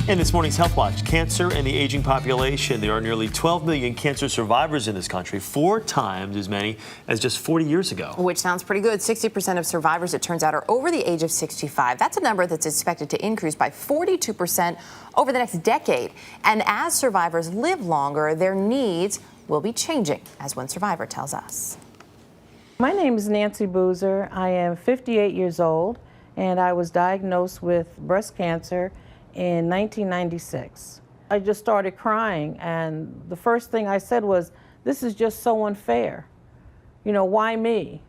In this morning's Health Watch, cancer and the aging population. There are nearly 12 million cancer survivors in this country, 4 times as many as just 40 years ago. Which sounds pretty good. 60% of survivors, it turns out, are over the age of 65. That's a number that's expected to increase by 42% over the next decade. And as survivors live longer, their needs will be changing, as one survivor tells us. My name is Nancy Boozer. I am 58 years old, and I was diagnosed with breast cancer in 1996. I just started crying, and the first thing I said was, this is just so unfair. You know, why me?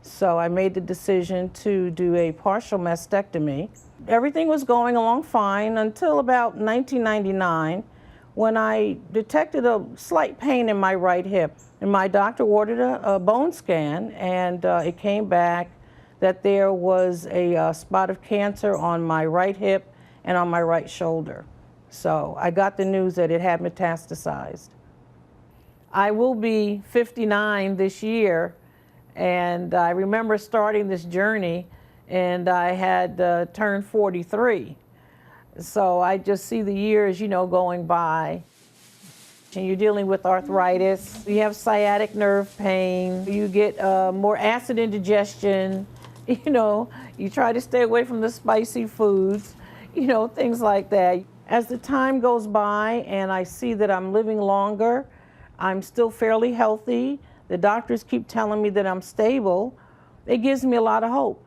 So I made the decision to do a partial mastectomy. Everything was going along fine until about 1999 when I detected a slight pain in my right hip. And my doctor ordered a bone scan, and it came back that there was a spot of cancer on my right hip and on my right shoulder. So I got the news that it had metastasized. I will be 59 this year, and I remember starting this journey, and I had turned 43. So I just see the years, you know, going by. And you're dealing with arthritis, you have sciatic nerve pain, you get more acid indigestion, you know, you try to stay away from the spicy foods, you know, things like that. As the time goes by and I see that I'm living longer, I'm still fairly healthy, the doctors keep telling me that I'm stable, it gives me a lot of hope.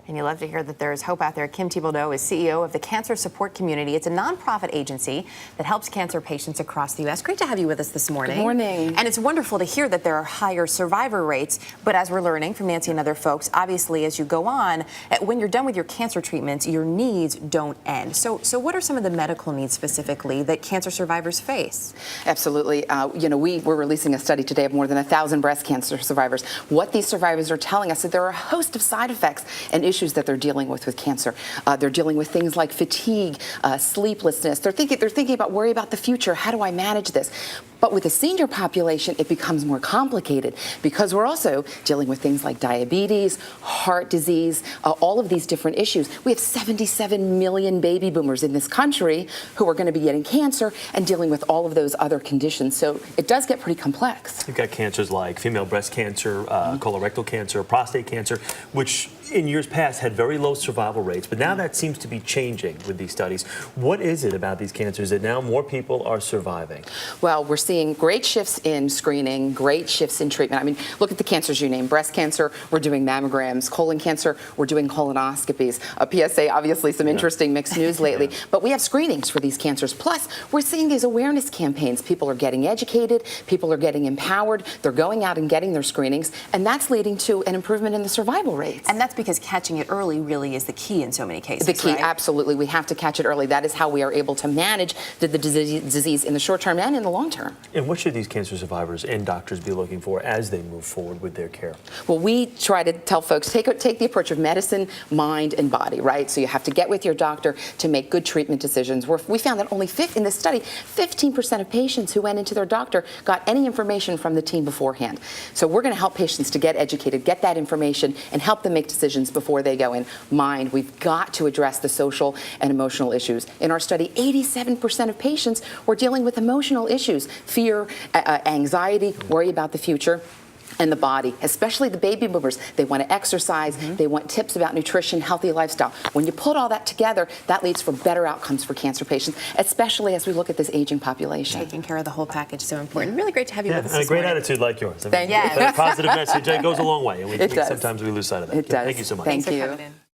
And you love to hear that there is hope out there. Kim Thiboldeaux is CEO of the Cancer Support Community. It's a nonprofit agency that helps cancer patients across the U.S. Great to have you with us this morning. Good morning. And it's wonderful to hear that there are higher survivor rates. But as we're learning from Nancy and other folks, obviously, as you go on, when you're done with your cancer treatments, your needs don't end. So what are some of the medical needs specifically that cancer survivors face? Absolutely. You know, we're releasing a study today of more than 1,000 breast cancer survivors. What these survivors are telling us is that there are a host of side effects and issues that they're dealing with cancer. They're dealing with things like fatigue, sleeplessness. They're thinking about worry about the future. How do I manage this? But with the senior population, it becomes more complicated because we're also dealing with things like diabetes, heart disease, all of these different issues. We have 77 million baby boomers in this country who are going to be getting cancer and dealing with all of those other conditions. So it does get pretty complex. You've got cancers like female breast cancer, colorectal cancer, prostate cancer, which in years past had very low survival rates, but now that seems to be changing with these studies. What is it about these cancers that now more people are surviving? Well, we're seeing great shifts in screening, great shifts in treatment. I mean, look at the cancers you named. Breast cancer, we're doing mammograms. Colon cancer, we're doing colonoscopies. PSA, obviously some interesting mixed news lately. But we have screenings for these cancers. Plus, we're seeing these awareness campaigns. People are getting educated. People are getting empowered. They're going out and getting their screenings. And that's leading to an improvement in the survival rates. And that's because catching it early really is the key in so many cases, The key, right? Absolutely. We have to catch it early. That is how we are able to manage the disease in the short term and in the long term. And what should these cancer survivors and doctors be looking for as they move forward with their care? Well, we try to tell folks, take the approach of medicine, mind, and body, right? So you have to get with your doctor to make good treatment decisions. We found that only in this study, 15% of patients who went into their doctor got any information from the team beforehand. So we're going to help patients to get educated, get that information, and help them make decisions before they go in. Mind, we've got to address the social and emotional issues. In our study, 87% of patients were dealing with emotional issues, fear, anxiety, worry about the future. And the body, especially the baby boomers, they want to exercise, they want tips about nutrition, healthy lifestyle. When you put all that together, that leads for better outcomes for cancer patients, especially as we look at this aging population. Taking care of the whole package is so important. Really great to have you with us And a this great morning. attitude like yours. Thank you. That positive message, it goes a long way. And It does. sometimes we lose sight of that. It does. Thank you so much. Thank Thanks you. for coming in.